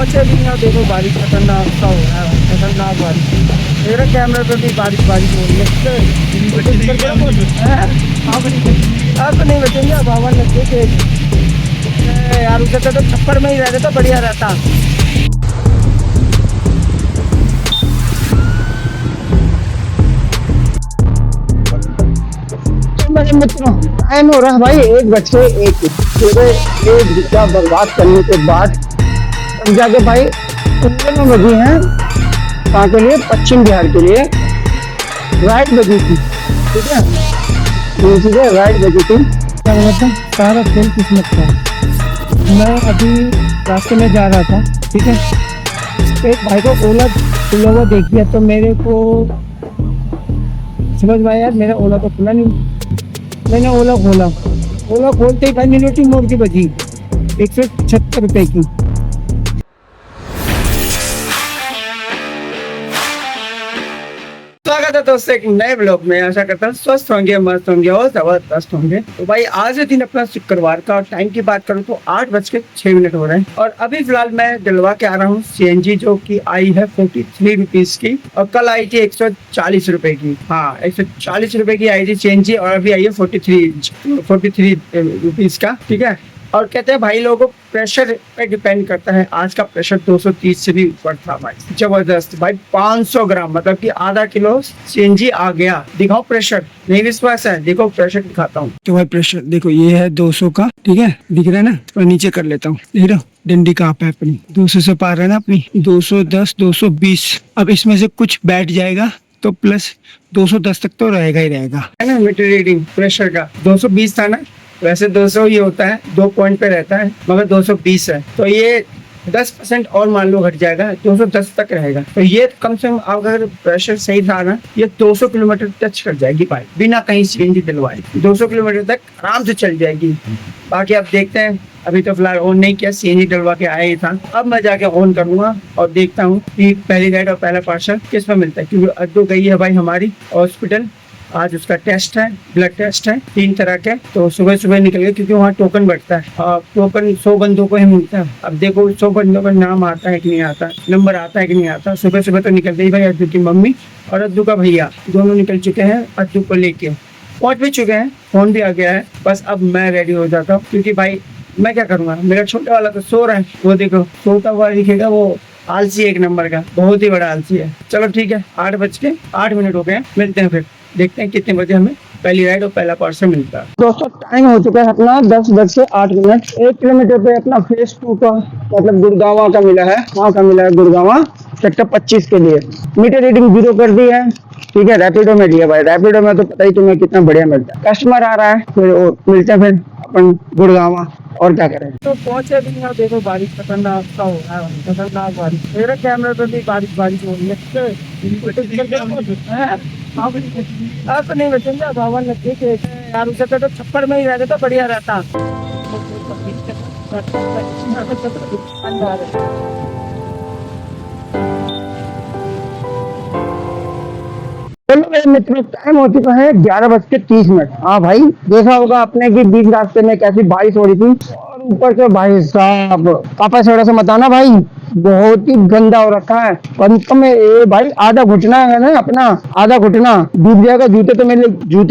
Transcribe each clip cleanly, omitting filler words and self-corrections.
पहुंचे भी ना, देखो बारिश खतरनाक सा हो रहा है, खतरनाक बारिश। मेरे कैमरे पे भी बारिश बारिश हो रही है। आप तो नहीं बचेंगे, अब हवा लग गई तेज। यार उसे तो छप्पर में ही रहते तो बढ़िया रहता। तो मेरे मित्रों, टाइम हो रहा है भाई 1:01। पूरे 1 घंटा बर्बाद करने के बाद अब जाके भाई 9 बजी हैं। कहाँ के लिए? पश्चिम बिहार के लिए राइट बजी थी, ठीक है। ये चीज़ें राइट बजी थी। क्या मतलब सारा खेल किस्मत का। मैं अभी रास्ते में जा रहा था, ठीक है। एक भाई को ओला खुला हुआ देख लिया, तो मेरे को समझ में आया यार मेरा ओला तो खुला नहीं। मैंने ओला खोला, ओला खोलते ही भाई मिनोटी मोड़ की बजी 176 रुपए की। स्वागत है दोस्तों एक नए ब्लॉग में। आशा करता हूँ स्वस्थ होंगे, मस्त होंगे और जबरदस्त होंगे। तो भाई आज के दिन अपना शुक्रवार का, और टाइम की बात करूँ तो 8:06 हो रहे हैं। और अभी फिलहाल मैं डलवा के आ रहा हूँ सीएनजी, जो कि आई है 43 रुपीज की, और कल आई थी 140 रुपए की। हाँ, 140 रुपए की आई थी सीएनजी, और अभी आई है 43 रुपीज का, ठीक है। और कहते हैं भाई लोगों को प्रेशर पे डिपेंड करता है। आज का प्रेशर 230 से भी ऊपर था भाई, जबरदस्त भाई। 500 ग्राम मतलब कि आधा किलो सीएनजी आ गया। दिखाओ प्रेशर, नहीं विश्वास है? देखो प्रेशर दिखाता हूँ। तो भाई प्रेशर देखो, ये है 200 का, ठीक है, दिख रहा है ना। और नीचे कर लेता हूँ, देख रहा हूँ डंडी कहाँ पे अपनी 200 से पार है ना अपनी, 210 220। अब इसमें से कुछ बैठ जाएगा तो प्लस 210 तक तो रहेगा ही रहेगा, है ना। मीटर रीडिंग प्रेशर का 220 था ना, वैसे 200 ही होता है, 2 पॉइंट पे रहता है, मगर 220 है। तो ये 10% और मान लो घट जाएगा, 210 तक रहेगा। तो ये कम से कम अगर प्रेशर सही था ना, ये 200 किलोमीटर टच कर जाएगी बाइक, बिना कहीं सीएनजी डलवाए 200 किलोमीटर तक आराम से चल जाएगी। बाकी आप देखते हैं, अभी तो फिलहाल ऑन नहीं किया, सीएनजी डलवा के आया ही था। अब मैं जाके ऑन करूंगा और देखता हूँ कि पहली राइड और पहला पार्सल किस में मिलता है। क्योंकि अद्दू गई है भाई हमारी हॉस्पिटल, आज उसका टेस्ट है, ब्लड टेस्ट है 3 तरह के। तो सुबह सुबह निकल गए, क्योंकि वहाँ टोकन बढ़ता है। टोकन 100 बंदों को ही मिलता है। अब देखो 100 बंदों का नाम आता है कि नहीं आता, नंबर आता है कि नहीं आता। सुबह सुबह तो निकल गई भाई अद्दू की मम्मी और अद्दू का भैया, दोनों निकल चुके हैं अद्दू को लेके, पहुँच भी चुके हैं, फोन भी आ गया है। बस अब मैं रेडी हो जाता हूँ, क्योंकि भाई मैं क्या करूँगा, मेरा छोटा वाला तो सो रहा है। वो देखो सोता हुआ दिखेगा, वो आलसी एक नंबर का, बहुत ही बड़ा आलसी है। चलो ठीक है, 8:08 हो गए, मिलते हैं फिर, देखते हैं कितने बजे हमें पहली राइड और पहला पार्सल मिलता है। दोस्तों टाइम हो चुका है अपना 10:08। 1 किलोमीटर पे अपना फेज 2 का मतलब गुड़गांव का मिला है, वहाँ का मिला है गुड़गांव सेक्टर 25 के लिए। मीटर रीडिंग 0 कर दी है, ठीक है। रैपिडो में लिया भाई, रैपिडो में तो पता ही तुम्हें कितना बढ़िया मिलता है। कस्टमर आ रहा है, फिर मिलते हैं फिर अपन गुड़गांव, और क्या करें। तो पहुंचे भी ना, देखो बारिश खतरनाक सा हो रहा है, खतरनाक बारिश। मेरे कैमरे पे भी बारिश बारिश हो रही है। आप तो नहीं बचेंगे, अब हवा लग गई यार। उसे तो छप्पर में ही रहते तो बढ़िया रहता। चलो मेरे मित्रों, टाइम हो चुका है 11:30। हाँ भाई, देखा होगा आपने कि बीच रास्ते में कैसी बारिश हो रही थी, और ऊपर से भाई साहब पापा थोड़ा सा मत आना भाई, बहुत ही गंदा हो रखा है। कम से कम भाई आधा घुटना है ना अपना, आधा घुटना डूब जाएगा। जूते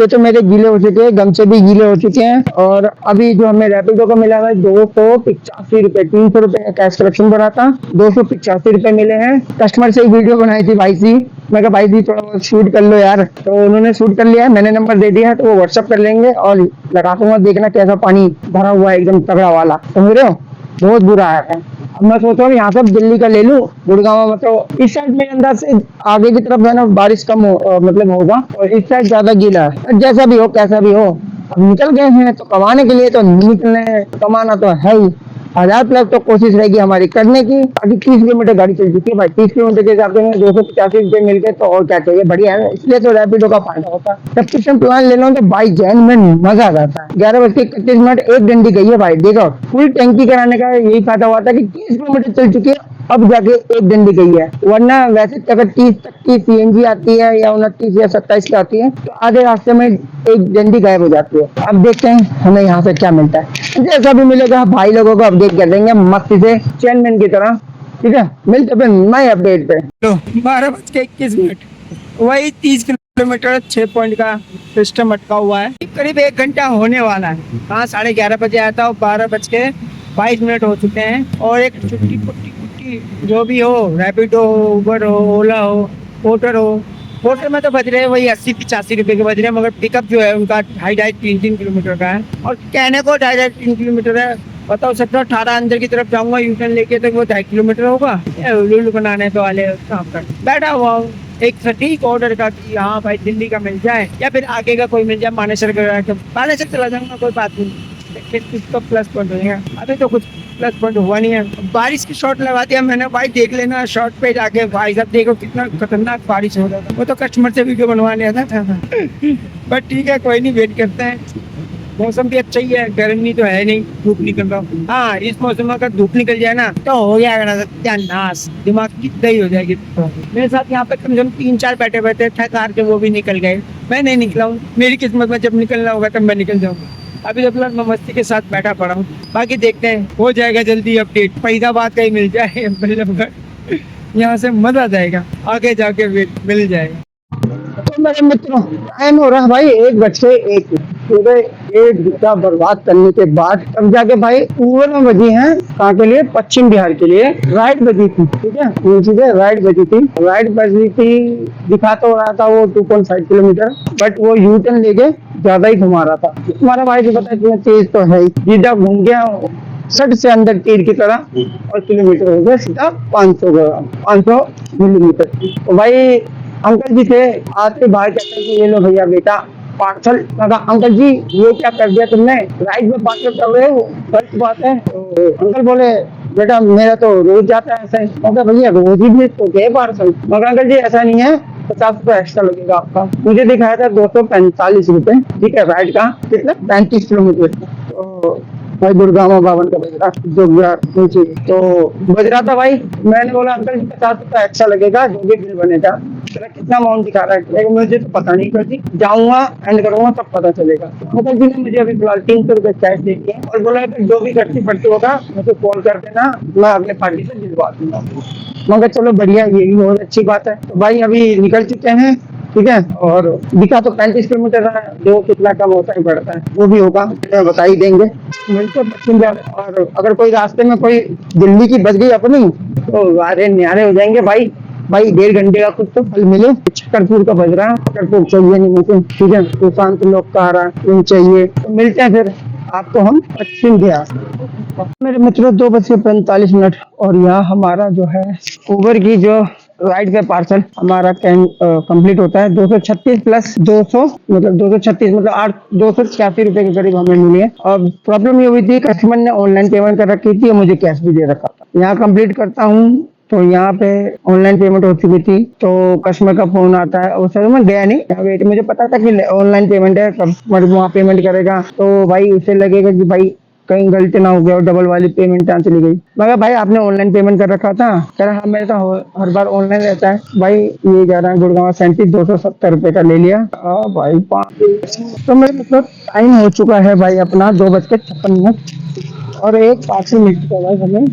तो मेरे गीले हो चुके हैं, गमछे भी गीले हो चुके हैं। और अभी जो हमें रैपिडो का मिला है 285 रुपए, 300 रुपए का कैश कलेक्शन बना था, 285 रुपए मिले हैं। कस्टमर से एक वीडियो बनाई थी भाई सी, मैं कहा भाई जी थोड़ा शूट कर लो यार, तो उन्होंने शूट कर लिया है। मैंने नंबर दे दिया है, तो वो व्हाट्सएप कर लेंगे और लगा दूंगा। देखना कैसा पानी भरा हुआ है, एकदम तगड़ा वाला, समझ रहे हो, बहुत बुरा है। अब मैं सोच रहा हूँ यहाँ से दिल्ली का ले लूं, गुड़गांव में। तो इस साइड मेरे अंदर से आगे की तरफ है ना बारिश कम मतलब होगा, और इस साइड ज्यादा गीला है। जैसा भी हो कैसा भी हो, अब निकल गए हैं तो कमाने के लिए तो निकलने, कमाना तो है ही। 1000+ तो कोशिश रहेगी हमारी करने की। अभी 30 किलोमीटर गाड़ी चल चुकी है भाई, 30 किलोमीटर के हिसाब से 285 रुपए मिल गए, तो और क्या चाहिए, बढ़िया है। इसलिए तो रैपिडो का फायदा होता है। सब्सक्रिप्शन प्लान ले लो तो बाइक जैन में मजा आ जाता है। 11:31 एक डंडी गई है भाई, देखो फुल टैंकी कराने का यही फायदा हुआ था कि 30 किलोमीटर चल चुकी है, अब जाके एक डंडी गई है। वरना वैसे अगर 30 तक की सीएनजी आती है, या 29 या 27 की आती है, तो आधे रास्ते में एक डंडी गायब हो जाती है। अब देखते हैं हमें यहाँ से क्या मिलता है। जैसा भी मिलेगा भाई लोगों को अपडेट कर देंगे मस्ती से, चेयरमैन की तरह। ठीक है, मिलते हैं नए अपडेट पे। तो 12:21, वही 30 किलोमीटर 6 पॉइंट का सिस्टम अटका हुआ है, करीब 1 घंटा होने वाला है। हाँ, 11:30 आया था और 12:22 हो चुके हैं। और एक छुट्टी पुट्टी जो भी हो, रैपिडो हो, उबर हो, ओला हो, पोर्टर हो, पोर्टर में तो बज रहे हैं वही 80-85 रुपए के बज रहे हैं, मगर पिकअप जो है उनका 2.5-3 किलोमीटर का है। और कहने को 2.5-3 किलोमीटर है, बताओ 17-18 अंदर की तरफ जाऊंगा यूटर्न लेके तो वो 2.5 किलोमीटर होगा। उल्लू बनाने तो वाले काम कर बैठा हुआ हूँ एक सटीक ऑर्डर का कि हाँ भाई दिल्ली का मिल जाए या फिर आगे का कोई मिल जाए, मानेसर का, मानेसर चला जाऊंगा, कोई बात नहीं, तो प्लस पॉइंट हो जाएगा। अभी तो कुछ प्लस पॉइंट हुआ नहीं है। बारिश की शॉट लगा दिया मैंने, भाई देख लेना शॉट पे जाके, भाई साहब देखो कितना खतरनाक बारिश हो रहा था। वो तो कस्टमर से वीडियो बनवा लिया था बट ठीक है, कोई नहीं, वेट करते हैं। मौसम भी अच्छा ही है, गर्मी तो है नहीं, धूप निकल रहा। हाँ, इस मौसम में अगर धूप निकल जाए ना तो हो गया सत्यानाश, दिमाग की दही हो जाएगी। मेरे साथ यहाँ पे कम से कम 3-4 बैठे थकार के वो भी निकल गए, मैं नहीं निकला हूँ। मेरी किस्मत में जब निकलना होगा तब मैं निकल जाऊंगा। अभी तो फिलहाल मैं मस्ती के साथ बैठा पड़ा हूँ, बाकी देखते हैं, हो जाएगा जल्दी अपडेट। फरीदाबाद का ही मिल जाए यहाँ से मजा आ जाएगा, आगे जाके मिल जाएगा। तो मेरे मित्रों, टाइम हो रहा है भाई 1:01। पूरे 1 घंटा बर्बाद करने के बाद तब जाके भाई उबर में बजी है, कहाँ के लिए, पश्चिम बिहार के लिए राइड बजी थी। ठीक है, मुझे राइड बजी थी, दिखा तो रहा था वो 2.5 किलोमीटर, बट वो यू टर्न लेके ज्यादा ही घुमा रहा था। हमारा भाई जो पता है तेज तो है ही, सीधा घूम गया 60 से अंदर तीर की तरह, और किलोमीटर हो गया सीधा 500 मिलीमीटर। तो भाई अंकल जी थे, आते बाहर कहते हैं कि ये लो भैया बेटा पार्सल। कहा अंकल जी ये क्या कर दिया तुमने, राइड में पार्सल कर रहे हो, गलत बात है। तो अंकल बोले बेटा मेरा तो रोज जाता है ऐसा ही। ओके भैया रोज ही भेज तो क्या पार्सल, मगर अंकल जी ऐसा नहीं है, 50 रुपए एक्स्ट्रा लगेगा आपका। मुझे दिखाया था 245 रुपए, ठीक है, राइड का कितना 35 किलोमीटर। तो भाई दुर्गामा बावन का बज रहा, जो नीचे तो बज रहा था भाई। मैंने बोला अंकल जी 50 रुपए एक्स्ट्रा लगेगा, जो भी बिल बनेगा। कितना अमाउंट दिखा रहा है, लेकिन मुझे तो पता नहीं, करती जाऊंगा एंड करूंगा तब पता चलेगा। अंकल जी ने मुझे अभी फिलहाल 300 रुपए कैश दे दिए और बोला जो भी करती पड़ती होगा मुझे कॉल कर देना, मैं अगले पार्टी से दिलवा दूंगा। मगर चलो बढ़िया, ये भी बहुत अच्छी बात है। तो भाई अभी निकल चुके हैं, ठीक है, और दिखा तो 35 किलोमीटर है, जो कितना कम होता है बढ़ता है वो भी होगा, बता ही देंगे। मिलते पश्चिम बिहार, और अगर कोई रास्ते में कोई दिल्ली की बच गई अपनी तो वारे न्यारे हो जाएंगे भाई। 1.5 घंटे का कुछ तो फल मिले। छक्करपुर का बज रहा है, छक्करपुर चाहिए नहीं मुझे, ठीक है, तूफान तो लोग का आ रहा है चाहिए। तो मिलते हैं फिर आपको हम पश्चिम बिहार। मेरे मित्रों 2:45, और यहाँ हमारा जो है उबर की जो राइड का पार्सल हमारा कंप्लीट होता है। 236 प्लस 200 मतलब 236 मतलब 286 रुपए के करीब हमें मिली है। और प्रॉब्लम ये हुई थी, कस्टमर ने ऑनलाइन पेमेंट कर रखी थी और मुझे कैश भी दे रखा था। यहाँ कंप्लीट करता हूँ तो यहाँ पे ऑनलाइन पेमेंट हो चुकी थी, तो कस्टमर का फोन आता है, उस समय मैं गया नहीं, वेट, मुझे पता था कि ऑनलाइन पेमेंट है, कस्टमर वहाँ पेमेंट करेगा तो भाई उसे लगेगा कि भाई कहीं गलती ना हो गया और डबल वाली पेमेंट यहाँ चली गई। मगर भाई आपने ऑनलाइन पेमेंट कर रखा था, कह रहा हाँ मेरा तो हर बार ऑनलाइन रहता है। भाई ये जा रहा है गुड़गांव 270 रुपए का ले लिया। भाई तो मेरे मतलब टाइम हो चुका है भाई अपना 2:56 और एक पार्सल मिल चुका है हमें,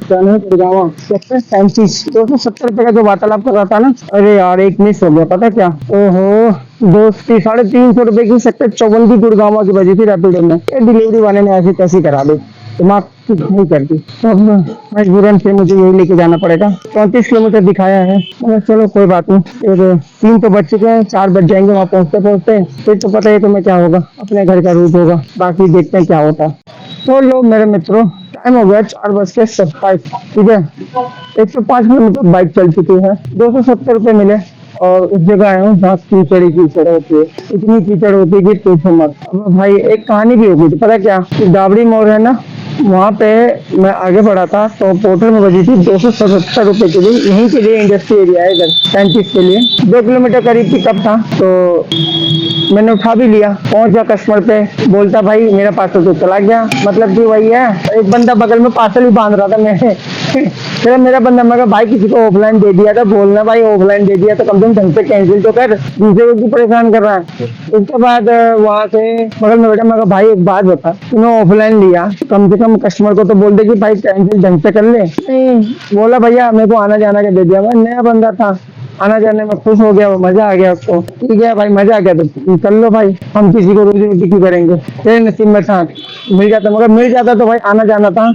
जाना है गुड़गांव सेक्टर 37। 270 रुपए का जो वार्तालाप कर रहा था ना, अरे यार एक मिस हो गया, पता क्या, ओहो 350 रुपए की सेक्टर 54 की गुड़गांव की बजी थी रैपिडो में। डिलीवरी वाले ने ऐसी तैसी करा दी, दिमाग नहीं करती, तो मजबूरन से मुझे यही लेके जाना पड़ेगा। 34 किलोमीटर दिखाया है, मगर चलो कोई बात नहीं। 3 तो बज चुके हैं, 4 बज जाएंगे वहाँ पहुँचते फिर तो पता है तुम्हें क्या होगा, अपने घर का रूट होगा, बाकी देखते हैं क्या होता है। तो लो मेरे मित्रों टाइम हो गया 4:27, ठीक है, 105 किलोमीटर बाइक चल चुकी है, 270 रुपए मिले। और उस जगह आया हूँ जहाँ कीचड़ होती है, इतनी कीचड़ होती है कि पूछो मत। अब भाई एक कहानी भी होगी, तो पता क्या, डाबड़ी मोड़ है ना, वहाँ पे मैं आगे बढ़ा था तो पोर्टल में बजी थी 277 रुपए के लिए, यहीं के लिए इंडस्ट्री एरिया है इधर 35 के लिए, 2 किलोमीटर करीब पिकअप था। तो मैंने उठा भी लिया, पहुंच गया कस्टमर पे, बोलता भाई मेरा पार्सल तो चला गया। मतलब कि वही है, एक बंदा बगल में पार्सल ही बांध रहा था मेरे फिर मेरा बंदा मैं कहा भाई किसी को ऑफलाइन दे दिया था, बोलना भाई ऑफलाइन दे दिया तो कम से कम ढंग से कैंसिल तो कर, दूसरे को क्यों परेशान कर रहा है। उसके बाद वहां से बगल में बैठा, मैं कहा भाई एक बात बता, तूने ऑफलाइन लिया कम से कम कस्टमर को तो बोल दे कि भाई कैंसिल ढंग से कर ले। नहीं, बोला भैया मेरे को आना जाना के दे दिया। मैं नया बंदा था, आना जाने में खुश हो गया, मजा आ गया उसको। ठीक है भाई मजा आ गया तो कर लो भाई, हम किसी को रोजी रोटी क्यों करेंगे। तेरे नसीब में था मिल जाता, मगर मिल जाता तो भाई आना जाना था,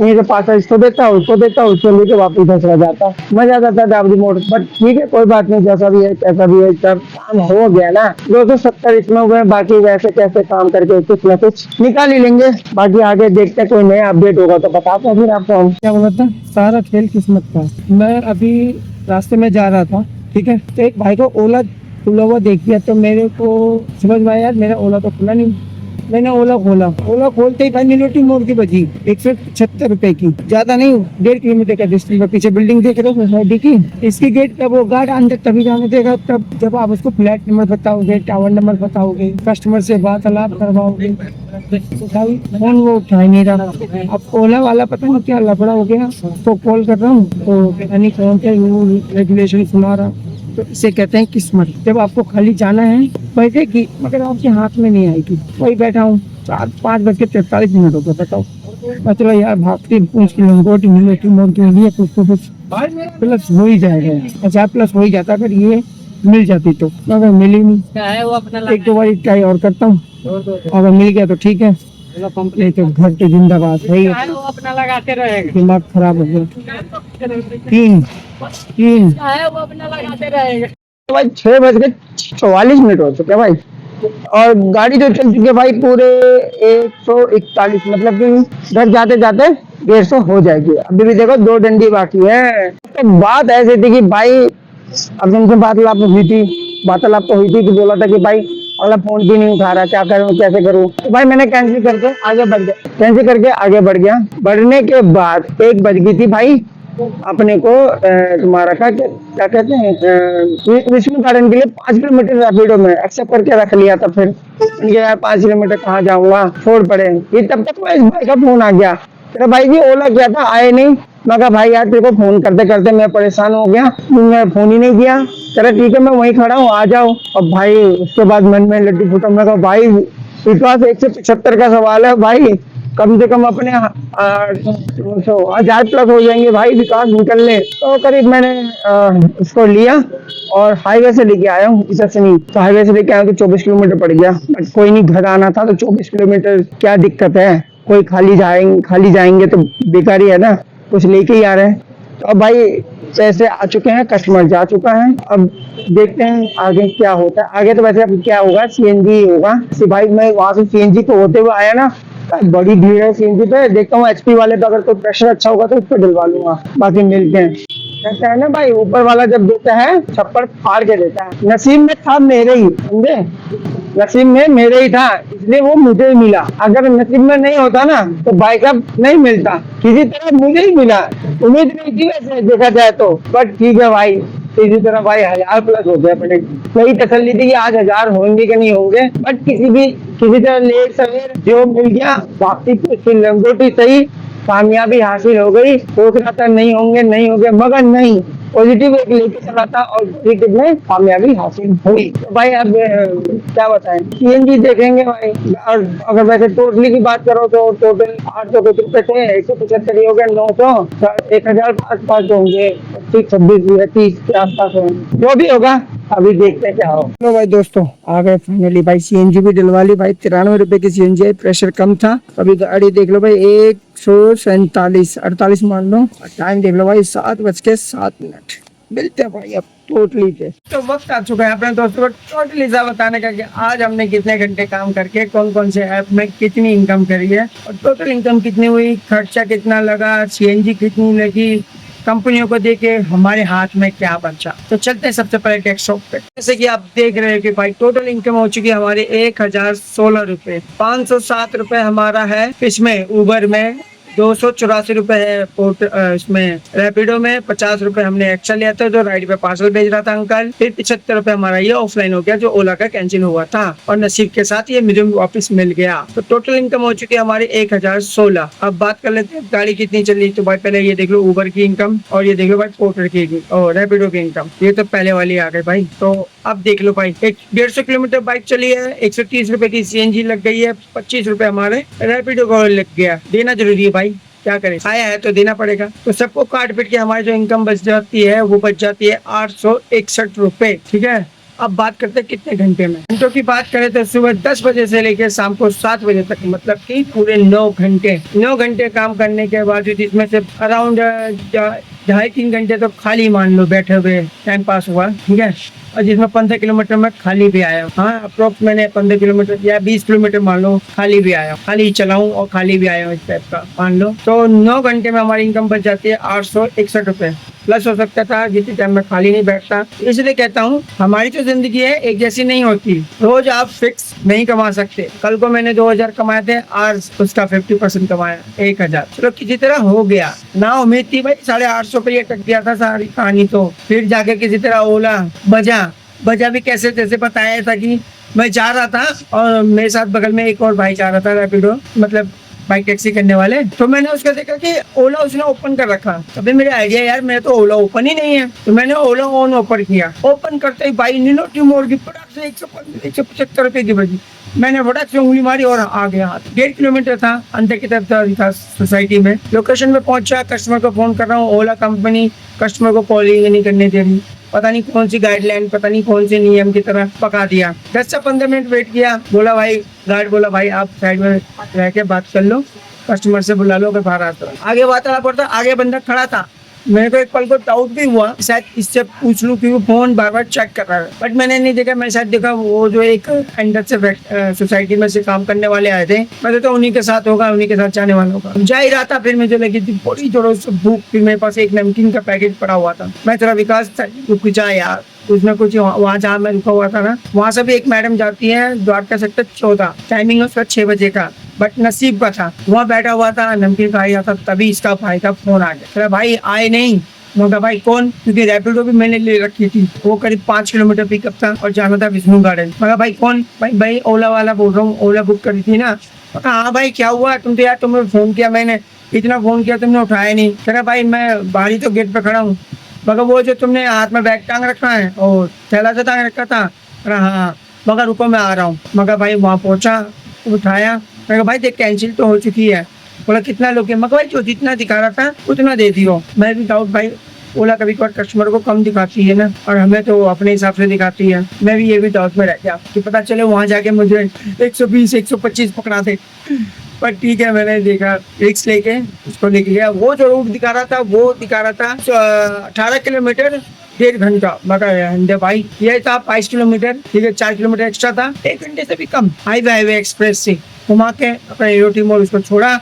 यहीं से पास इसको देता उसको देता, उसको लेके वापस चला जाता, मजा आ जाता था अपनी मोटर। बट ठीक है कोई बात नहीं, जैसा भी है कैसा भी है, सब काम हो गया ना। 270 इसमें हुए, बाकी वैसे कैसे काम करके कुछ ना कुछ निकाल ही लेंगे। बाकी आगे देखते हैं, कोई नया अपडेट होगा तो बताते हैं फिर आपको हम। क्या बोला था, सारा खेल किस्मत का। मैं अभी रास्ते में जा रहा था, ठीक है, तो एक भाई को ओला खुला हुआ देख लिया, तो मेरे को समझ में आया यार मेरा ओला तो खुला नहीं। मैंने ओला खोला, ओला खोलते ही भाई मिनोटी मोड़ की बजी 175 रुपए की, ज्यादा नहीं 1.5 किलोमीटर का डिस्टेंस में। पीछे बिल्डिंग देख रहे हो सोसाइटी की, इसकी गेट तब वो गार्ड अंदर तभी जाने देगा तब जब आप उसको फ्लैट नंबर बताओगे, टावर नंबर बताओगे, कस्टमर से वार्तालाप करवाओगे। तो भाई फोन वो उठा ही नहीं रहा। अब ओला वाला पता नहीं क्या लफड़ा हो गया, तो कॉल कर रहा हूँ तो पता नहीं कौन सा रूल रेगुलेशन सुना रहा। तो इसे कहते हैं किस्मत। जब आपको खाली जाना है बैठेगी मगर आपके हाथ में नहीं आएगी। वही बैठा हूँ 5:43 हो गए, बताओ। मतलब यार भागती पूछ की लंगोटी मिलेटी मोड़ के लिए कुछ तो कुछ प्लस हो ही जाएगा, 50+ हो ही जाता अगर ये मिल जाती तो, मगर मिली नहीं। एक दो बार ट्राई और करता हूँ, अगर मिल गया तो ठीक है, नहीं तो घर के जिंदाबाद है ही। अपना लगाते रहेगा, दिमाग खराब हो गया। 3 वो अपना लगाते रहेगा। भाई 6:44 हो चुके भाई, और गाड़ी जो चल चुकी है भाई पूरे 141, मतलब कि घर जाते जाते 150 हो जाएगी। अभी भी देखो 2 डंडी बाकी है। तो बात ऐसी थी कि भाई अब उनसे वार्तालाप तो हुई थी कि बोला था कि भाई अगला फोन भी नहीं उठा रहा, क्या करूं कैसे करूं। तो भाई मैंने कैंसिल करके आगे बढ़ गया, बढ़ने के बाद 1 बज गई थी भाई। अपने को तुम्हारा क्या कहते हैं विष्णु गार्डन के लिए 5 किलोमीटर रैपिडो में एक्सेप्ट करके रख लिया था। फिर यार 5 किलोमीटर कहाँ जाऊंगा, छोड़ पड़े। ये तब तक इस भाई का फोन आ गया, तेरा भाई जी ओला किया था आए नहीं। मैं कहा भाई यार तेरे को फोन करते करते मैं परेशान हो गया, तुमने फोन ही नहीं किया। चलो ठीक है मैं वहीं खड़ा हूँ आ जाओ। और भाई उसके बाद मन में लड्डू फूटा। मैं कहा भाई विश्वास 175 का सवाल है भाई, कम से कम अपने 1000+ हो जाएंगे भाई विकास निकलने। तो करीब मैंने उसको लिया और हाईवे से लेके आया हूँ इधर से। नहीं तो हाईवे से लेके आया तो 24 किलोमीटर पड़ गया। बट कोई नहीं, घर आना था तो 24 किलोमीटर क्या दिक्कत है, कोई खाली जाएंगे तो बेकार ही है ना, कुछ लेके ही आ रहे हैं। तो अब भाई पैसे आ चुके हैं, कस्टमर जा चुका है, अब देखते हैं आगे क्या होता है। आगे तो वैसे अब क्या होगा, सीएनजी होगा। भाई मैं वहां से सीएनजी को होते हुए आया ना, बड़ी भीड़ है सीएनजी पे। देखता हूँ एचपी वाले पे अगर कोई प्रेशर अच्छा होगा तो उस पर डलवा लूंगा। बाकी मिलते हैं। कहता है ना भाई ऊपर वाला जब देता है छप्पर फाड़ के देता है। नसीब में था मेरे ही, समझे, नसीब में मेरे ही था इसलिए वो मुझे ही मिला। अगर नसीब में नहीं होता ना तो भाई साहब नहीं मिलता, किसी तरह मुझे ही मिला। उम्मीद नहीं थी वैसे देखा जाए तो, बट ठीक है भाई। इसी तरह भाई 1000+ हो गया अपने। वही तसल्ली थी कि आज 1000 होंगे कि नहीं होंगे, बट किसी तरह लेट सवेर जो मिल गया। वापसी की लंगोटी सही, कामयाबी हासिल हो गई। सोच रहा था नहीं होंगे मगर नहीं, पॉजिटिव एक लेके चला था और पॉजिटिव में कामयाबी हासिल हुई। तो भाई अब क्या बताएं, सीएनजी देखेंगे भाई। और अगर वैसे टोटली की बात करो तो टोटल 800 कुछ रुपए थे, 175 हो गए, 900 तो 1000 आसपास होंगे, 26 30 के आसपास होंगे, जो भी होगा अभी देखते हैं क्या हो। तो भाई दोस्तों आ गए फाइनली भाई, सीएनजी भी डलवा ली भाई। 93 रुपए की सीएनजी है, प्रेशर कम था। अभी गाड़ी देख लो भाई 147 मान लो। टाइम देख लो भाई 7:07। मिलते हैं भाई अब टोटली पे। तो वक्त आ चुका है अपने दोस्तों को टोटली सा बताने का कि आज हमने कितने घंटे काम करके कौन कौन से ऐप में कितनी इनकम करी है और टोटल इनकम कितनी हुई, खर्चा कितना लगा, सीएनजी कितनी लगी, कंपनियों को देके हमारे हाथ में क्या बचा। तो चलते हैं सबसे पहले टेक्सटॉप पे। जैसे कि आप देख रहे हैं कि भाई टोटल इनकम हो चुकी है हमारे 1016 रुपए। 507 रुपए हमारा है इसमें उबर में ₹284 है इसमें रैपिडो में, ₹50 हमने एक्स्ट्रा लिया था जो राइड पे पार्सल भेज रहा था अंकल। फिर ₹75 हमारा ये ऑफलाइन हो गया जो ओला का कैंसिल हुआ था, और नसीब के साथ ये मुझे वापस मिल गया। तो टोटल इनकम हो चुकी है हमारी 1016। अब बात कर लेते हैं गाड़ी कितनी चली। तो भाई पहले ये देख लो उबर की इनकम, और ये देख लो भाई पोर्टर की और रैपिडो की इनकम, ये तो पहले वाली आ गई भाई। तो अब देख लो भाई 150 किलोमीटर बाइक चली है, ₹130 की सीएनजी लग गई है, ₹25 हमारे रैपिडो को लग गया। देना जरूरी है भाई, क्या करें, आया है तो देना पड़ेगा। तो सबको काट पीट के हमारी जो इनकम बच जाती है वो बच जाती है ₹861। ठीक है, अब बात करते हैं कितने घंटे में। घंटों की बात करें तो सुबह 10 बजे से लेकर शाम को 7 बजे तक, मतलब कि पूरे 9 घंटे काम करने के बाद इसमें से अराउंड 2.5-3 घंटे तो खाली मान लो बैठे हुए टाइम पास हुआ। ठीक है, और जिसमें 15 किलोमीटर में खाली भी आया। हाँ, अप्रोक्स मैंने 15 किलोमीटर या 20 किलोमीटर मान लो खाली भी आया, खाली चलाऊं और खाली भी आया इस टाइप का मान लो। तो 9 घंटे में हमारी इनकम बच जाती है ₹861। प्लस हो सकता था जितने टाइम में खाली नहीं बैठता। इसलिए कहता हूँ हमारी जो जिंदगी है एक जैसी नहीं होती, रोज आप फिक्स नहीं कमा सकते। कल को मैंने 2000 कमाए थे, आज उसका 50% कमाया 1000। चलो किसी तरह हो गया, ना उम्मीद थी भाई 850 पे ये अटक गया था सारी कहानी। तो फिर जाके किसी तरह ओला बजा भी कैसे जैसे बताया था कि मैं जा रहा था और मेरे साथ बगल में एक और भाई जा रहा था रैपिडो, मतलब बाइक टैक्सी करने वाले। तो मैंने उसका देखा कि ओला उसने ओपन कर रखा। तभी मेरे आइडिया यार मेरा तो ओला ओपन ही नहीं है, तो मैंने ओला ऑन ओपन किया। ओपन करते ही भाई निनोटी मोड़ की फटाक से 175 की बजी। मैंने फटाक से उंगली मारी और आ गया। 1.5 किलोमीटर था, अंदर की तरफ था सोसाइटी में। लोकेशन में पहुंचा, कस्टमर को फोन कर रहा हूँ, ओला कंपनी कस्टमर को कॉल ही नहीं करने दे रही। पता नहीं कौन सी गाइडलाइन, पता नहीं कौन से नियम की तरह पका दिया। 10 से 15 मिनट वेट किया। बोला भाई गार्ड बोला भाई आप साइड में रह के बात कर लो, कस्टमर से बुला लो अगर बाहर आता। आगे बात आना पड़ता, आगे बंदा खड़ा था। मेरे को एक पल को डाउट भी हुआ शायद इससे पूछ लूं क्योंकि फोन बार बार चेक कर रहा है, बट मैंने नहीं देखा। मैं शायद देखा वो जो एक अंदर से सोसाइटी में से काम करने वाले आए थे, मैं तो उन्हीं के साथ होगा, उन्हीं के साथ जाने वाला होगा। जा ही रहा था, फिर मुझे लगी थी बड़ी जोरों से भूख। फिर मेरे पास एक नमकीन का पैकेट पड़ा हुआ था। मैं थोड़ा विकास रुक जा यार, कुछ ना कुछ वहाँ जहाँ मैं रुका हुआ था ना, वहाँ से भी एक मैडम जाती है द्वारका सेक्टर 14, टाइमिंग है उसका 6 बजे का। बट नसीब का था वहाँ बैठा हुआ था, नमकीन खा रहा था, तभी इसका भाई का फोन आ गया। भाई आए नहीं, मैं भाई कौन, क्योंकि रैपिडो भी मैंने ले रखी थी, वो करीब 5 किलोमीटर पिकअप था और जाना था विष्णु गार्डन। मैं भाई कौन, भाई ओला वाला बोल रहा हूँ, ओला बुक करी थी ना। हाँ भाई क्या हुआ, तुम तो यार तुम्हें फोन किया, मैंने इतना फोन किया तुमने उठाया नहीं। कह रहा भाई मैं बाहर ही तो गेट पे खड़ा हूँ। मगर वो जो तुमने हाथ में बैग टांग रखा है और थैला से टांग रखा था, हाँ मगर रुको मैं आ रहा हूँ। मगर भाई वहाँ पहुँचा, उठाया, मैं भाई देख कैंसिल तो हो चुकी है। बोला कितना लोगे, मगर भाई जो जितना दिखा रहा था उतना दे दियो। मैं भी डाउट भाई ओला कभी कभार कस्टमर को कम दिखाती है ना, और हमें तो अपने हिसाब से दिखाती है। मैं भी ये भी डाउट में रह गया कि पता चले वहाँ जाके मुझे 120-125 पकड़ा दे। पर ठीक है, मैंने देखा रिक्स लेके उसको लेके गया। वो जो रूट दिखा रहा था वो दिखा रहा था 18 किलोमीटर 1.5 घंटा, मगर भाई ये था 22 किलोमीटर। ठीक है, 4 किलोमीटर एक्स्ट्रा था, 1 घंटे से भी कम। हाईवे एक्सप्रेस से घुमा के अपने एरोटी मोड़ उसको छोड़ा।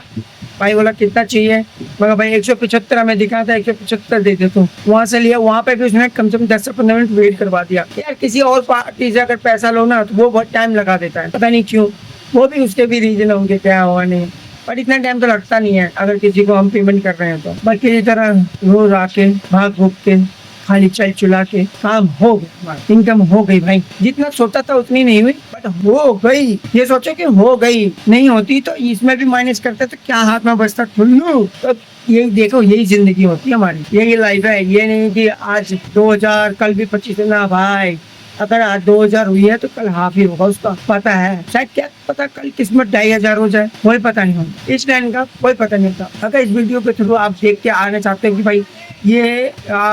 भाई बोला कितना चाहिए, मगर भाई 175 हमें दिखा था, 175 दे देता हूँ। वहाँ से लिया, वहाँ पे भी उसने कम से कम 10 से 15 मिनट वेट करवा दिया। यार किसी और पार्टी से अगर पैसा लो ना तो वो बहुत टाइम लगा देता है, पता नहीं क्यों। वो भी उसके भी रीजन होंगे क्या हुआ नहीं, पर इतना टाइम तो लगता नहीं है अगर किसी को हम पेमेंट कर रहे हैं तो। बस किसी तरह रोज आके भाग भूग के खाली चल चुला के काम हो गया, इनकम हो गई भाई। जितना सोचा था उतनी नहीं हुई, बट हो गई। ये सोचो कि हो गई, नहीं होती तो इसमें भी माइनस करते तो क्या हाथ में बचता ठुल्लू। तो यही देखो, यही जिंदगी होती है हमारी, यही लाइफ है। ये नहीं कि आज 2000 कल भी 25 ना भाई। अगर आज 2000 हुई है तो कल हाफ ही होगा उसका, पता है। शायद क्या पता कल किस्मत 2500 हो जाए, कोई पता नहीं होता। इस लाइन का कोई पता नहीं होता। अगर इस वीडियो के थ्रू आप देख के आना चाहते हो कि भाई ये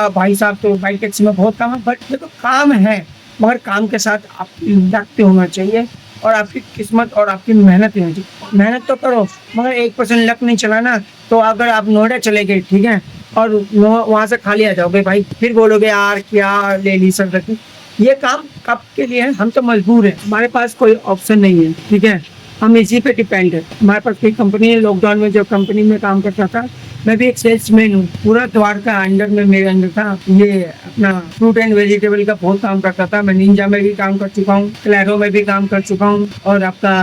भाई साहब तो बाइक टैक्सी में बहुत काम है, बट देखो काम है, मगर काम के साथ आपकी लगते होना चाहिए और आपकी किस्मत और आपकी मेहनत होनी चाहिए। मेहनत तो करो, मगर 1% लक नहीं चला ना तो अगर आप नोएडा चले गए, ठीक है, और वहाँ से खाली आ जाओगे भाई, फिर बोलोगे यार क्या ले ली सर रखी। ये काम कब के लिए है, हम तो मजबूर हैं, हमारे पास कोई ऑप्शन नहीं है। ठीक है, हम इसी पे डिपेंड है। हमारे पास कोई कंपनी है, लॉकडाउन में जब कंपनी में काम करता था, मैं भी एक सेल्समैन हूँ, पूरा द्वारका अंडर में मेरे अंदर था। ये अपना फ्रूट एंड वेजिटेबल का बहुत काम करता था। मैं निंजा में भी काम कर चुका हूँ, क्लैरो में भी काम कर चुका हूँ, और आपका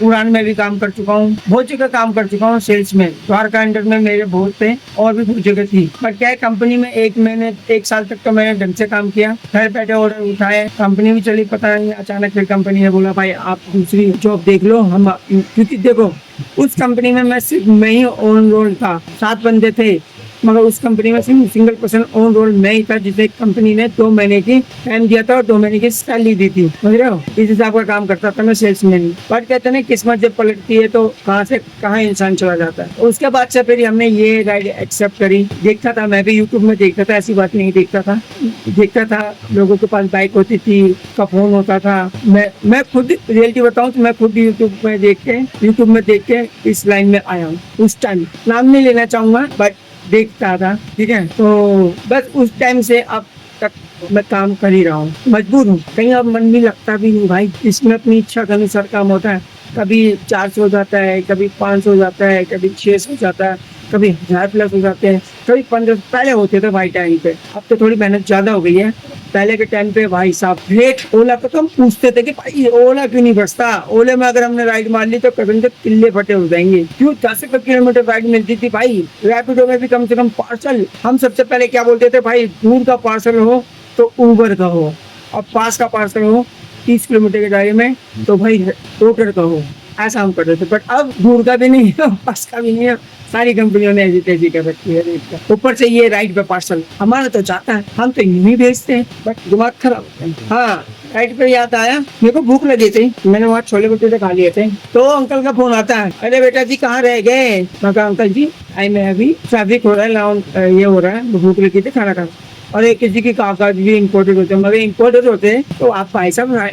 उड़ान में भी काम कर चुका हूँ, बहुत जगह काम कर चुका हूँ सेल्स में। द्वारका अंडर में मेरे बहुत थे और भी बहुत जगह थी, पर क्या है कंपनी में एक साल तक तो मैंने ढंग से काम किया, घर बैठे ऑर्डर उठाए, कंपनी भी चली, पता नहीं अचानक फिर कंपनी ने बोला भाई आप दूसरी जॉब देख लो। हम क्योंकि देखो उस कंपनी में मैं सिर्फ मैं ही ऑन रोल था, 7 बंदे थे, मगर उस कंपनी में सिर्फ सिंगल पर्सन ऑन रोल मैं ही था, जिसे कंपनी ने 2 महीने की टाइम दिया था और 2 महीने की सैलरी दी थी, समझ रहे हो। इस हिसाब का काम करता था मैं सेल्समैन। बट कहते हैं ना किस्मत जब पलटती है तो कहाँ से कहाँ इंसान चला जाता है। उसके बाद से फिर हमने ये राइड एक्सेप्ट करी। देखता था मैं भी यूट्यूब में, देखता था, ऐसी बात नहीं, देखता था लोगों के पास बाइक होती थी, का फोन होता था। मैं खुद रियलिटी बताऊं तो मैं खुद यूट्यूब में देख के इस लाइन में आया हूँ। उस टाइम नाम नहीं लेना चाहूंगा बट देखता था, ठीक है। तो बस उस टाइम से अब तक मैं काम कर ही रहा हूँ, मजबूर हूँ, कहीं अब मन भी लगता भी नहीं भाई। इसमें अपनी इच्छा के अनुसार काम होता है, कभी 400 हो जाता है, कभी 500 हो जाता है, कभी 600 हो जाता है, कभी 1000+ हो जाते हैं, कभी 1500 पहले होते थे भाई टाइम पे। अब तो थोड़ी मेहनत ज्यादा हो गई है। पहले के टाइम पे भाई साहब रेट ओला को तो हम पूछते थे कि भाई ओला क्यों नहीं बसता, ओले में अगर हमने राइड मार ली तो कभी तो किले फटे हो जाएंगे। क्यों 10 किलोमीटर राइड मिलती थी भाई। रैपिडो में भी कम से कम पार्सल, हम सबसे पहले क्या बोलते थे भाई, दूर का पार्सल हो तो उबर का हो, और पास का पार्सल हो 30 किलोमीटर के दायरे में तो भाई रोटर का हो, ऐसा हम करते थे। बट अब दूर का भी नहीं है, पास का भी नहीं है, सारी कंपनियों ने ऐसी तेजी कर रखी है रेट का। ऊपर से ये राइड पे पार्सल हमारा तो जाता है, हम तो यूं ही भेजते हैं, बट दिमाग खराब होता है। हाँ राइड पे याद आया, मेरे को भूख लगी थी, मैंने वहाँ छोले भटूरे खा लिए थे, तो अंकल का फोन आता है, अरे बेटा जी कहाँ रह गए। मैं कहा अंकल जी मैं अभी ट्रैफिक हो रहा है, ये हो रहा है, भूख लगी थी, खाना खा। और किसी की कागज भी इम्पोर्टेड होते हैं, मगर इम्पोर्टेड होते हैं तो आप भाई साहब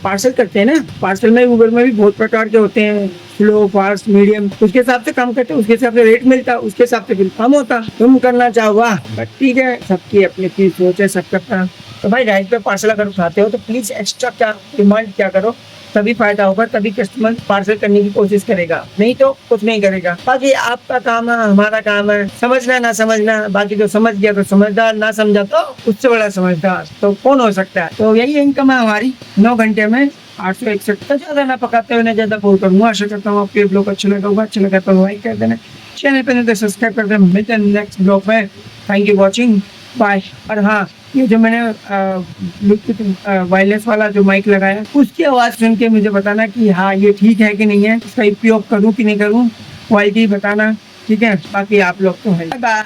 पार्सल करते हैं ना, पार्सल में उबर में भी बहुत प्रकार के होते हैं, स्लो फास्ट मीडियम, उसके हिसाब से काम करते हैं, उसके हिसाब से रेट मिलता, उसके हिसाब से बिल कम होता। तुम करना चाहो वाह, बट ठीक है, सबकी अपनी अपनी सोच है, सब करता। तो भाई राइड पे पार्सल अगर उठाते हो तो प्लीज एक्स्ट्रा क्या डिमांड क्या करो, तभी फायदा होगा, तभी कस्टमर पार्सल करने की कोशिश करेगा, नहीं तो कुछ नहीं करेगा। बाकी आपका काम है, हमारा काम है समझना ना समझना, बाकी जो समझ गया तो समझदार, ना समझा तो उससे बड़ा समझदार तो कौन हो सकता है। तो यही इनकम है हमारी 9 घंटे में 861। तो ज्यादा ना पकाते हुए ना ज्यादा बोल करूँगा। आशा करता हूँ आपके ब्लॉग अच्छा लगा होगा, अच्छा लगा तो लाइक कर देना, चैनल पे नहीं तो सब्सक्राइब कर देना। मिलते हैं नेक्स्ट ब्लॉग में। Thank you watching, bye. और हाँ, ये जो मैंने ब्लूटूथ वायरलेस वाला जो माइक लगाया, उसकी आवाज़ सुन के मुझे बताना कि हाँ ये ठीक है कि नहीं है, इसका उपयोग करूँ कि नहीं करूँ, क्वालिटी बताना, ठीक है। बाकी आप लोग तो है। बाय।